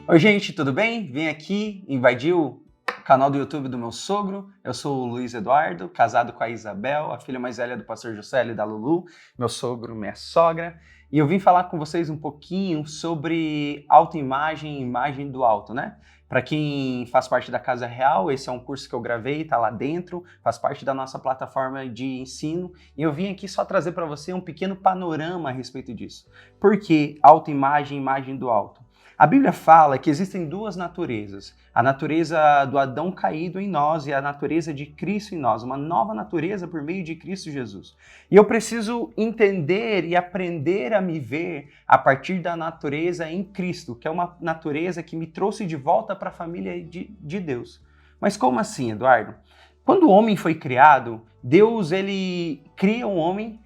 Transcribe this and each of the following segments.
Oi, gente, tudo bem? Vim aqui invadir o canal do YouTube do meu sogro. Eu sou o Luiz Eduardo, casado com a Isabel, a filha mais velha do pastor Juscelio e da Lulu, meu sogro, minha sogra. E eu vim falar com vocês um pouquinho sobre autoimagem e imagem do alto, né? Para quem faz parte da Casa Real, esse é um curso que eu gravei, tá lá dentro, faz parte da nossa plataforma de ensino. E eu vim aqui só trazer para você um pequeno panorama a respeito disso. Por que autoimagem e imagem do alto? A Bíblia fala que existem duas naturezas, a natureza do Adão caído em nós e a natureza de Cristo em nós, uma nova natureza por meio de Cristo Jesus. E eu preciso entender e aprender a me ver a partir da natureza em Cristo, que é uma natureza que me trouxe de volta para a família de Deus. Mas como assim, Eduardo? Quando o homem foi criado, Deus ele cria um homem,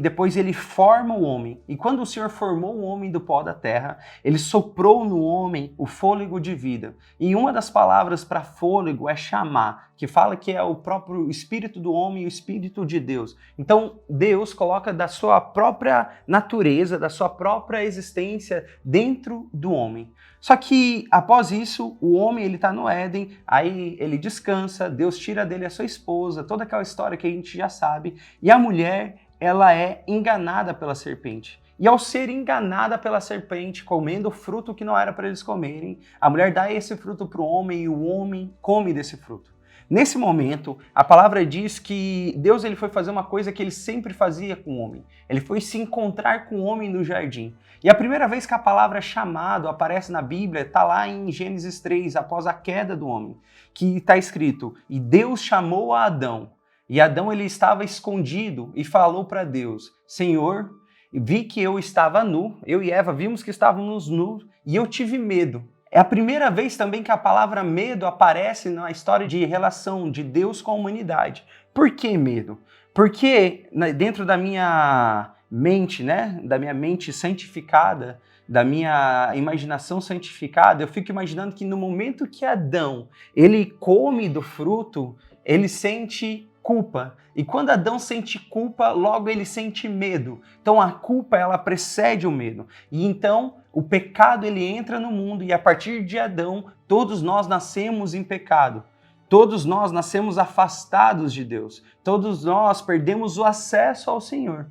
depois ele forma o homem. E quando o Senhor formou o homem do pó da terra, ele soprou no homem o fôlego de vida. E uma das palavras para fôlego é chamar, que fala que é o próprio espírito do homem e o espírito de Deus. Então Deus coloca da sua própria natureza, da sua própria existência dentro do homem. Só que após isso, o homem ele está no Éden, aí ele descansa, Deus tira dele a sua esposa, toda aquela história que a gente já sabe, e a mulher ela é enganada pela serpente. E ao ser enganada pela serpente, comendo o fruto que não era para eles comerem, a mulher dá esse fruto para o homem e o homem come desse fruto. Nesse momento, a palavra diz que Deus ele foi fazer uma coisa que ele sempre fazia com o homem. Ele foi se encontrar com o homem no jardim. E a primeira vez que a palavra chamado aparece na Bíblia está lá em Gênesis 3, após a queda do homem, que está escrito: e Deus chamou a Adão. E Adão ele estava escondido e falou para Deus: Senhor, vi que eu estava nu, eu e Eva vimos que estávamos nus e eu tive medo. É a primeira vez também que a palavra medo aparece na história de relação de Deus com a humanidade. Por que medo? Porque dentro da minha mente, né, da minha mente santificada, da minha imaginação santificada, eu fico imaginando que no momento que Adão ele come do fruto, ele sente culpa. E quando Adão sente culpa, logo ele sente medo. Então a culpa ela precede o medo. E então o pecado ele entra no mundo e a partir de Adão, todos nós nascemos em pecado. Todos nós nascemos afastados de Deus. Todos nós perdemos o acesso ao Senhor.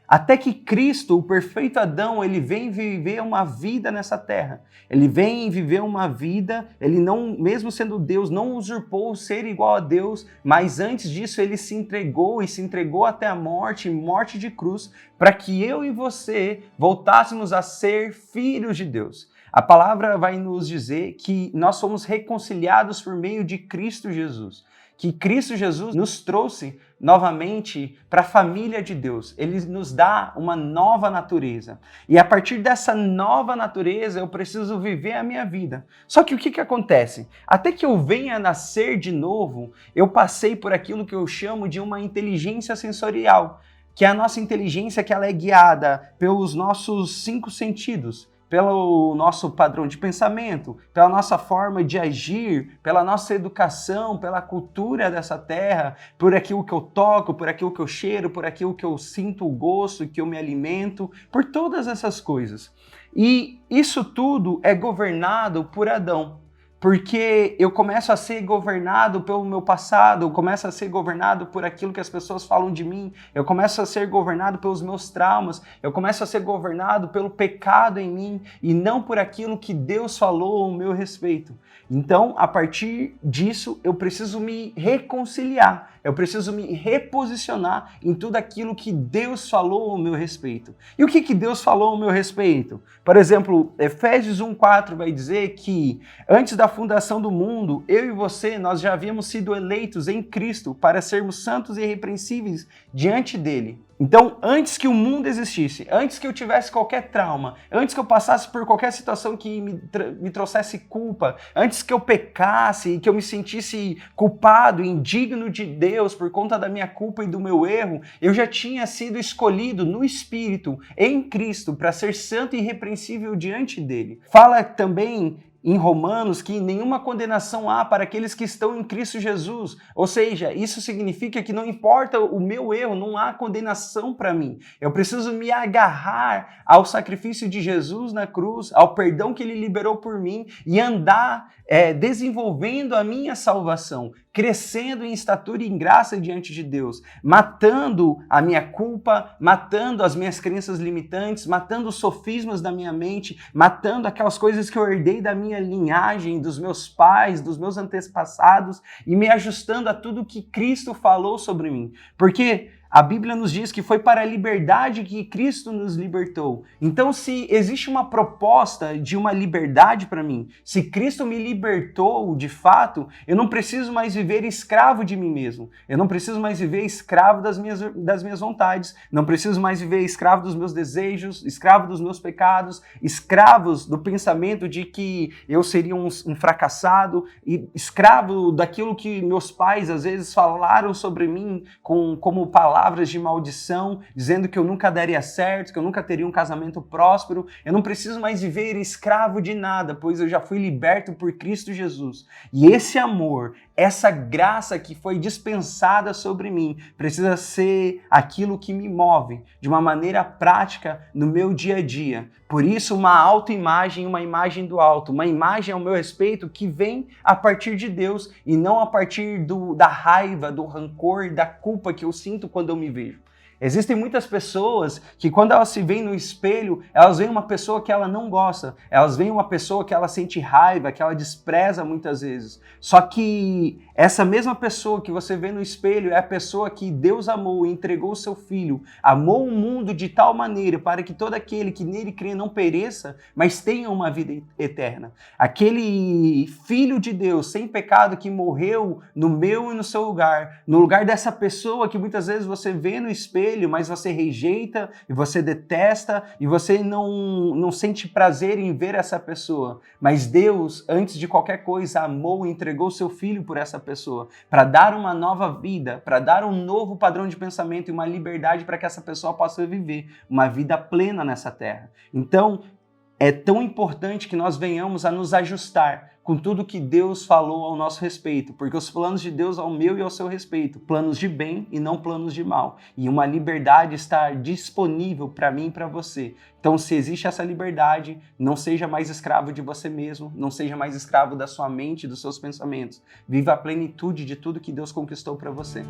Até que Cristo, o perfeito Adão, ele vem viver uma vida nessa terra. Ele vem viver uma vida, ele não, mesmo sendo Deus, não usurpou ser igual a Deus, mas antes disso ele se entregou e se entregou até a morte de cruz, para que eu e você voltássemos a ser filhos de Deus. A palavra vai nos dizer que nós somos reconciliados por meio de Cristo Jesus. Que Cristo Jesus nos trouxe novamente para a família de Deus. Ele nos dá uma nova natureza. E a partir dessa nova natureza, eu preciso viver a minha vida. Só que o que acontece? Até que eu venha nascer de novo, eu passei por aquilo que eu chamo de uma inteligência sensorial, que é a nossa inteligência que ela é guiada pelos nossos 5 sentidos. Pelo nosso padrão de pensamento, pela nossa forma de agir, pela nossa educação, pela cultura dessa terra, por aquilo que eu toco, por aquilo que eu cheiro, por aquilo que eu sinto o gosto, que eu me alimento, por todas essas coisas. E isso tudo é governado por Adão. Porque eu começo a ser governado pelo meu passado, eu começo a ser governado por aquilo que as pessoas falam de mim, eu começo a ser governado pelos meus traumas, eu começo a ser governado pelo pecado em mim e não por aquilo que Deus falou ao meu respeito. Então, a partir disso, eu preciso me reconciliar, eu preciso me reposicionar em tudo aquilo que Deus falou ao meu respeito. E o que Deus falou ao meu respeito? Por exemplo, Efésios 1:4 vai dizer que antes da fundação do mundo, eu e você, nós já havíamos sido eleitos em Cristo para sermos santos e irrepreensíveis diante dele. Então, antes que o mundo existisse, antes que eu tivesse qualquer trauma, antes que eu passasse por qualquer situação que me trouxesse culpa, antes que eu pecasse e que eu me sentisse culpado, indigno de Deus por conta da minha culpa e do meu erro, eu já tinha sido escolhido no Espírito, em Cristo, para ser santo e irrepreensível diante dele. Fala também em Romanos que nenhuma condenação há para aqueles que estão em Cristo Jesus. Ou seja, isso significa que não importa o meu erro, não há condenação para mim. Eu preciso me agarrar ao sacrifício de Jesus na cruz, ao perdão que ele liberou por mim e andar desenvolvendo a minha salvação, crescendo em estatura e em graça diante de Deus, matando a minha culpa, matando as minhas crenças limitantes, matando os sofismas da minha mente, matando aquelas coisas que eu herdei da minha linhagem, dos meus pais, dos meus antepassados e me ajustando a tudo que Cristo falou sobre mim. Porque a Bíblia nos diz que foi para a liberdade que Cristo nos libertou. Então, se existe uma proposta de uma liberdade para mim, se Cristo me libertou de fato, eu não preciso mais viver escravo de mim mesmo. Eu não preciso mais viver escravo das minhas vontades. Não preciso mais viver escravo dos meus desejos, escravo dos meus pecados, escravos do pensamento de que eu seria um fracassado, e escravo daquilo que meus pais às vezes falaram sobre mim como palavras de maldição, dizendo que eu nunca daria certo, que eu nunca teria um casamento próspero. Eu não preciso mais viver escravo de nada, pois eu já fui liberto por Cristo Jesus. E esse amor, essa graça que foi dispensada sobre mim, precisa ser aquilo que me move de uma maneira prática no meu dia a dia. Por isso, uma autoimagem, uma imagem do alto, uma imagem ao meu respeito que vem a partir de Deus e não a partir da raiva, do rancor, da culpa que eu sinto quando eu me vejo. Existem muitas pessoas que quando elas se veem no espelho, elas veem uma pessoa que ela não gosta, elas veem uma pessoa que ela sente raiva, que ela despreza muitas vezes. Só que essa mesma pessoa que você vê no espelho é a pessoa que Deus amou e entregou o seu Filho, amou o mundo de tal maneira para que todo aquele que nele crê não pereça, mas tenha uma vida eterna. Aquele Filho de Deus sem pecado que morreu no meu e no seu lugar, no lugar dessa pessoa que muitas vezes você vê no espelho, mas você rejeita e você detesta e você não sente prazer em ver essa pessoa. Mas Deus, antes de qualquer coisa, amou e entregou seu Filho por essa pessoa, para dar uma nova vida, para dar um novo padrão de pensamento e uma liberdade para que essa pessoa possa viver uma vida plena nessa terra. Então, é tão importante que nós venhamos a nos ajustar com tudo que Deus falou ao nosso respeito, porque os planos de Deus ao meu e ao seu respeito, planos de bem e não planos de mal, e uma liberdade está disponível para mim e para você. Então, se existe essa liberdade, não seja mais escravo de você mesmo, não seja mais escravo da sua mente e dos seus pensamentos. Viva a plenitude de tudo que Deus conquistou para você.